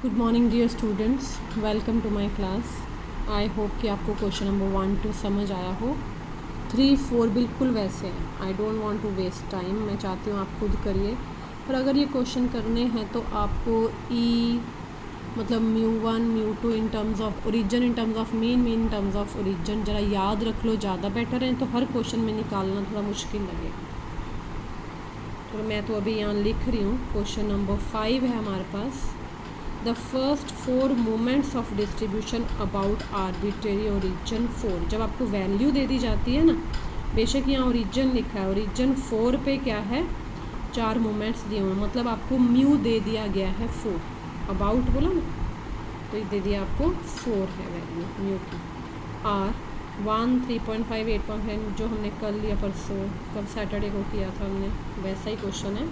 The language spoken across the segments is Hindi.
Good morning dear students, welcome to my class. I hope कि आपको क्वेश्चन नंबर 1 2 समझ आया हो। 3 4 बिल्कुल वैसे हैं। I don't want to waste time. मैं चाहती हूँ आप खुद करिए, पर अगर ये क्वेश्चन करने हैं तो आपको मतलब μ1 μ2 in terms of origin, in terms of mean in terms of origin ज़रा याद रख लो, ज़्यादा बेटर है। तो हर क्वेश्चन में निकालना थोड़ा मुश्किल लगेगा। तो मैं तो अभी यहाँ लिख रही हूँ। क्वेश्चन नंबर 5 है हमारे पास। The first 4 moments of distribution about arbitrary origin 4। जब आपको वैल्यू दे दी जाती है ना, बेशक यहाँ ओरिजिन लिखा है, ओरिजिन 4 पे क्या है, 4 मोमेंट्स दिए हुए हैं, मतलब आपको म्यू दे दिया गया है 4। अबाउट बोला ना, तो ये दे दिया आपको 4 है वैल्यू म्यू की। आर 1 3.5 8.5 जो हमने कल लिया परसों, कल सैटरडे को किया था हमने, वैसा ही क्वेश्चन है।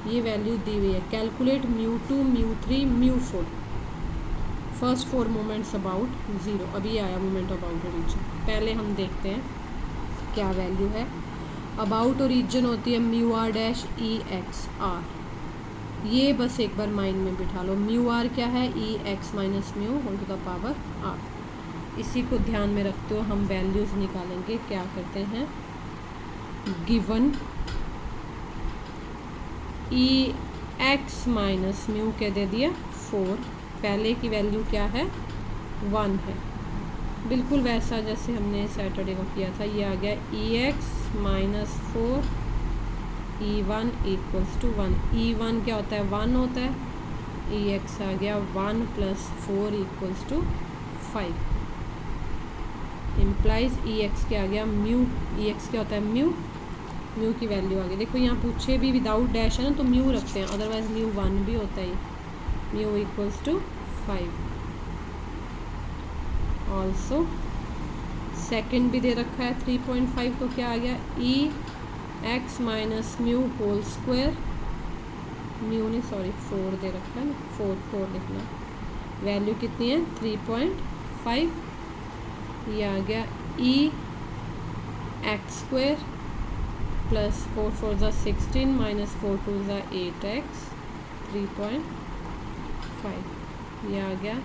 ये वैल्यू दी हुई है। Calculate μ2 μ3 μ4 first 4 moments about 0। अभी आया मोमेंट अबाउट ओरिजिन। पहले हम देखते हैं क्या वैल्यू है। अबाउट ओरिजिन होती है μr' EX R। ये बस एक बार माइंड में बिठा लो। μr क्या है, EX minus mu whole to the power R। इसी को ध्यान में रखते हुए हम वैल्यूज़ निकालेंगे। क्या करते हैं, गिवन EX माइनस म्यू के दे दिया 4। पहले की वैल्यू क्या है, 1 है, बिल्कुल वैसा जैसे हमने सैटरडे को किया था। ये आ गया EX minus 4 E1 equals to 1। E1 क्या होता है, 1 होता है। EX आ गया 1 plus 4 equals to 5। Implies EX क्या आ गया, म्यू। EX क्या होता है, म्यू। म्यू की वैल्यू आ गई। देखो यहाँ पूछे भी विदाउट डैश है ना, तो म्यू रखते हैं, अदरवाइज म्यू 1 भी होता है। Mu equals to 5। Also second भी दे रखा है 3.5, तो क्या आ गया, EX minus mu whole square. Mu ने 4 दे रखा है ना, 4 लिखना। वैल्यू कितनी है, 3.5। ये आ गया EX स्क्वायर प्लस 4 4 ज़ा 16 माइनस 4 2 ज़ा 8x 3.5। ये आ गया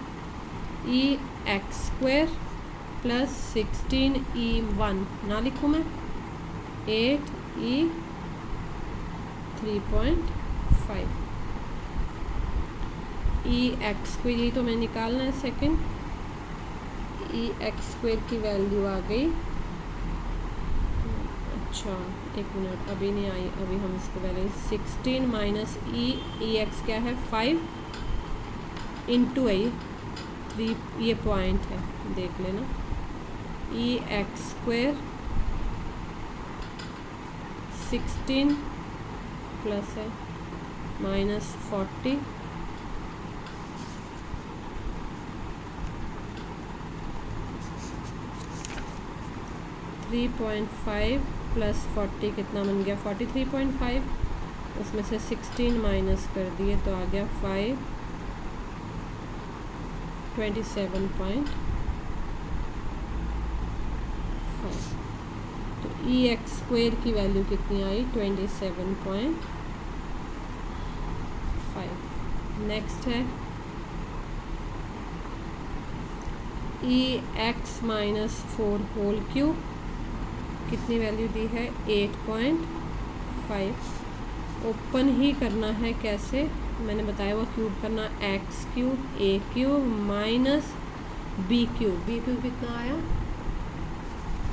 EX स्क्वायर प्लस 16 E1 ना लिखूँ मैं, 8 E 3.5। EX स्क्वायर यही तो मैं निकालना है सेकंड। EX स्क्वायर की वैल्यू आ गई, अच्छा एक मिनट अभी नहीं आई, अभी हम इसको वैल्यू 16 माइनस EX क्या है, 5 इंटू है 3, ये पॉइंट है, देख लेना। EX स्क्वायर 16 प्लस है माइनस 40 3.5 प्लस 40 कितना बन गया, 43.5। उसमें से 16 माइनस कर दिए तो आ गया 5 27.5। तो EX स्क्वायर की वैल्यू कितनी आई, 27.5। नेक्स्ट है EX माइनस 4 होल क्यूब। कितनी वैल्यू दी है, 8.5। ओपन ही करना है, कैसे मैंने बताया हुआ, क्यूब करना, x cube A cube minus B cube. B cube कितना आया,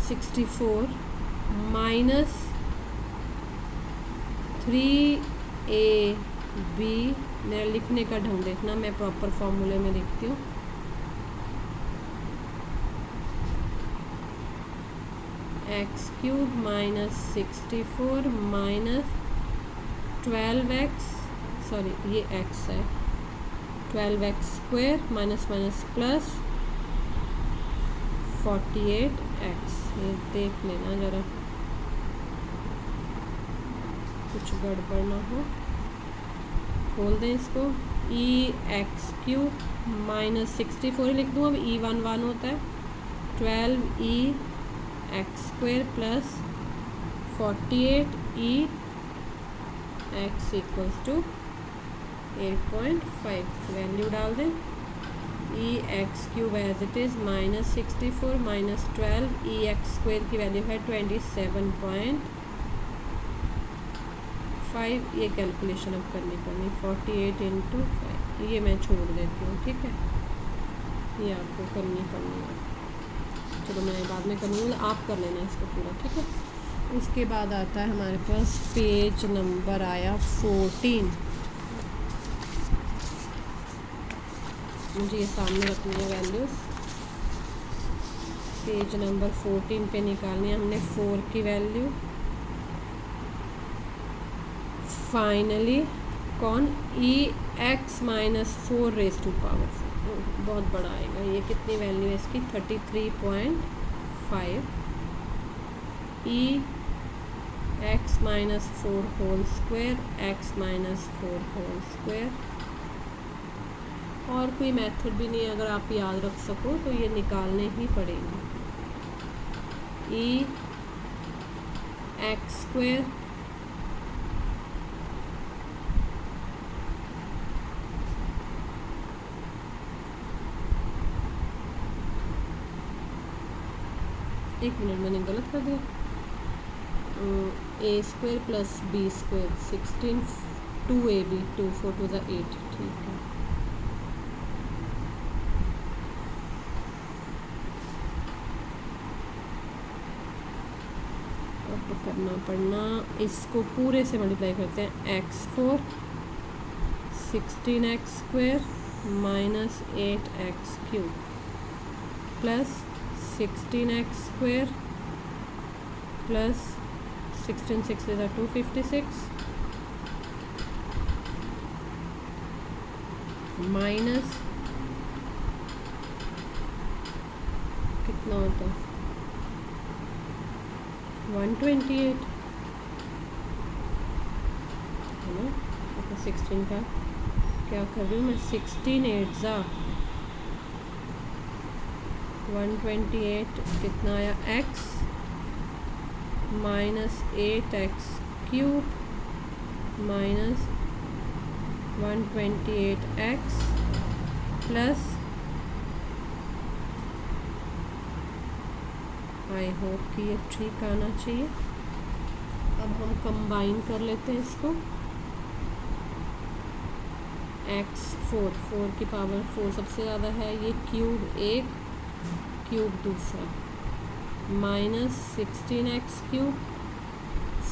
64 माइनस 3AB। मेरा लिखने का ढंग देखना, मैं प्रॉपर फॉर्मूले में लिखती हूँ। x cube minus 64 minus 12x, sorry ये x है, 12x square minus minus plus 48x। ये देख लेना ज़रा, कुछ गड़बड़ ना हो। खोल दें इसको। EX क्यूब माइनस 64 लिख दूँ, अब E1 1 होता है, 12EX square plus 48E x equals to 8.5 value डाल दें। E x cube as it is -64 -12 E X square की वैल्यू है 27.5। ये कैलकुलेशन अब करनी पड़नी 48 × 5। ये मैं छोड़ देती हूँ, ठीक है, ये आपको करनी पड़नी है। चलो मैं बाद में करूँगी, आप कर लेना इसको पूरा, ठीक है। उसके बाद आता है हमारे पास पेज नंबर आया 14। मुझे ये सामने रखनी है वैल्यूज़। पेज नंबर 14 पे निकालनी है हमने 4 की वैल्यू। फाइनली कौन, ई एक्स -4 रेज़ टू पावर 4, बहुत बड़ा आएगा। ये कितनी वैल्यू है इसकी 33.5 E X -4 whole square X -4 whole square. और कोई मेथड भी नहीं, अगर आप याद रख सको तो ये निकालने ही पड़ेंगे। ई एक्स स्क्वायर एक मिनट, मैंने गलत कर दिया। A square plus B square 16 2ab 2 4 2 8, ठीक है। अब करना पड़ना, इसको पूरे से मल्टीप्लाई करते हैं। x4 16x square -8x cube plus 16x square plus 16 6 256 minus कितना होता है 128 है ना। तो 16 का क्या कर रही हूँ मैं, 16 8 128 कितना आया x -8x cube minus 128x plus, आई होप कि ये ठीक आना चाहिए। अब हम कंबाइन कर लेते हैं इसको। x4 4 की पावर 4 सबसे ज़्यादा है, ये क्यूब एक क्यूब दूसरा -16x क्यूब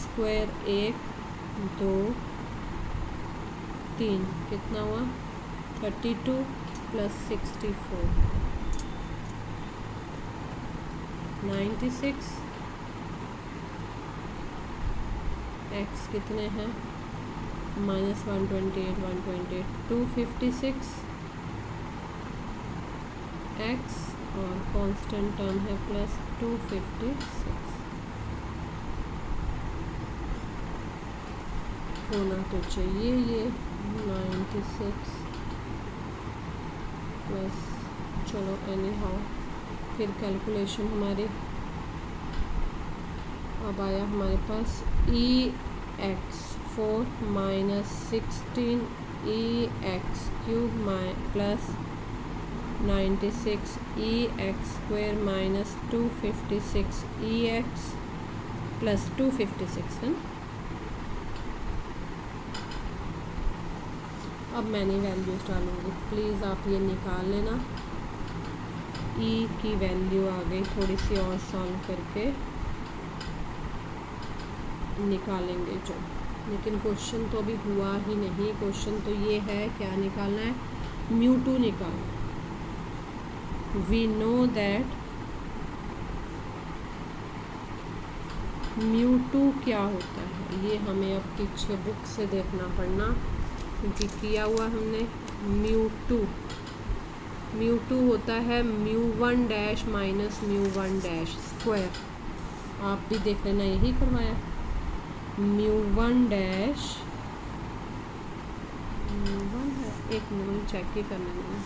स्क्वायर 1 2 3 कितना हुआ 32 प्लस 64 96 x कितने हैं -128 128 256 x और कांस्टेंट टर्म है प्लस 256 होना तो चाहिए ये 96 प्लस, चलो एनी हाउ फिर कैलकुलेशन हमारी अब आया हमारे पास ई एक्स 4 -16 ई एक्स क्यूब प्लस 96 ई एक्स स्क्वायर -256 ई एक्स प्लस 256 है। अब मैंने वैल्यूज डालूँगी, प्लीज़ आप ये निकाल लेना। ई की वैल्यू आ गई, थोड़ी सी और सॉल्व करके निकालेंगे जो, लेकिन क्वेश्चन तो अभी हुआ ही नहीं। क्वेश्चन तो ये है, क्या निकालना है, μ2 निकालना। वी नो दैट μ2 क्या होता है, ये हमें अब पीछे बुक से देखना पड़ना, क्योंकि किया हुआ हमने। μ2 होता है μ1 डैश माइनस μ1 डैश स्क्वायर। आप भी देख लेना, यही करवाया। μ1 डैश μ1 है, एक मिनट चेक ही करने में।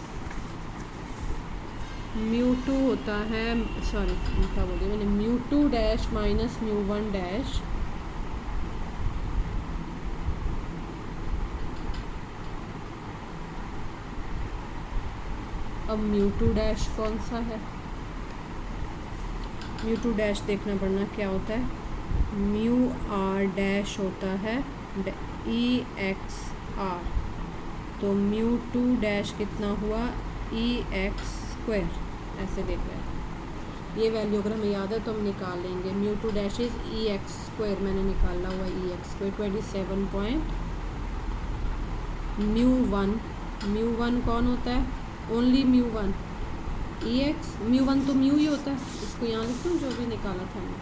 μ2 होता है, सॉरी क्या बोल रही मैंने, μ2 डैश माइनस μ1 डैश अब म्यू टू डैश कौन सा है, म्यू टू डैश देखना पड़ना क्या होता है, म्यू आर डैश होता है ई एक्स आर, तो म्यू टू डैश कितना हुआ ई एक्स स्क्वायर, ऐसे देख रहे हैं। ये वैल्यू अगर हमें याद है तो हम निकाल लेंगे। Mu two dash is E X square, मैंने निकाला हुआ E X square 27 point. Mu one कौन होता है, only mu one E X, mu one तो म्यू ही होता है, इसको यहाँ लिख दूँ जो भी निकाला था हमने।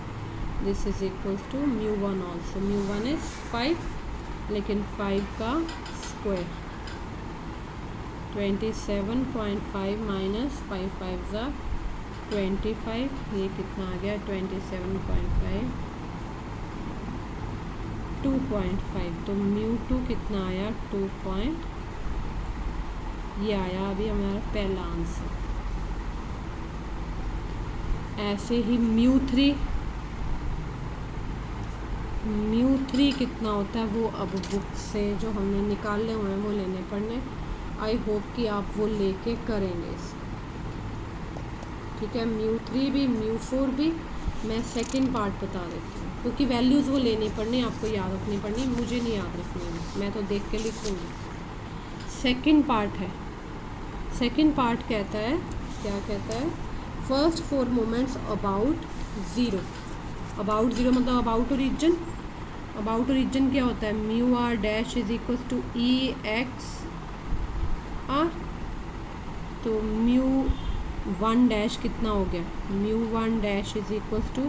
This is equals to mu one also, mu one is 5, लेकिन 5 का स्क्वायर 27.5 माइनस 5 5 ज़ा 25, ये कितना आ गया 27.5 2.5, तो म्यू टू कितना आया 2 पॉइंट, ये आया अभी हमारा पहला आंसर। ऐसे ही म्यू थ्री कितना होता है वो अब बुक से जो हमने निकाले हुए हैं वो लेने पड़ने। आई होप कि आप वो लेके करेंगे इसे, ठीक है। म्यू थ्री भी म्यू फोर भी मैं सेकंड पार्ट बता देती हूँ, क्योंकि वैल्यूज़ वो लेनी पड़नी, आपको याद रखनी पड़नी, मुझे नहीं याद रखनी है, मैं तो देख के लिख लूँगी। सेकंड पार्ट है, सेकंड पार्ट कहता है, क्या कहता है, first 4 moments about zero. About zero मतलब अबाउट ओरिजिन। अबाउट ओरिजिन क्या होता है, mu r dash is equal to e x r, तो म्यू वन डैश कितना हो गया, mu one dash is equal to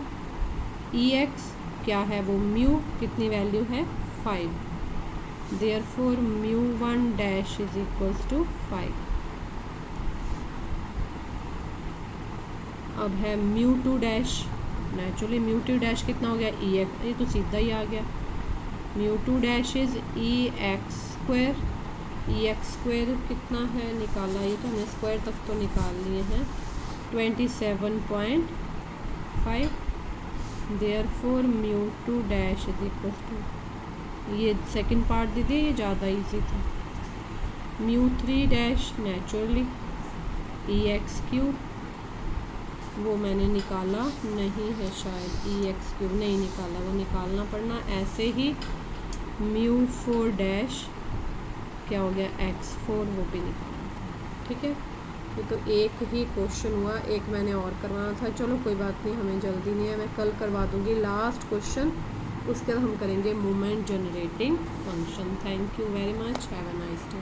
e x, क्या है वो म्यू, कितनी वैल्यू है 5, therefore mu one dash is equal to 5। अब है mu two dash, naturally mu two dash कितना हो गया ई एक्स, ये तो सीधा ही आ गया, mu two dash is E X square, E X square कितना है निकाला, ये तो हमने स्क्वायर तक तो निकाल लिए हैं 27.5, therefore mu two dash is equal to, ये सेकंड पार्ट दे दिए, ये ज़्यादा इजी था। Mu three dash naturally e x cube, वो मैंने निकाला नहीं है शायद, ई एक्स क्यूब नहीं निकाला, वो निकालना पड़ना। ऐसे ही म्यू फोर डैश क्या हो गया एक्स फोर, वो भी निकालना था, ठीक है। ये तो एक ही क्वेश्चन हुआ, एक मैंने और करवाना था, चलो कोई बात नहीं, हमें जल्दी नहीं है, मैं कल करवा दूँगी लास्ट क्वेश्चन, उसके बाद हम करेंगे moment generating function. Thank you very much, have a nice day.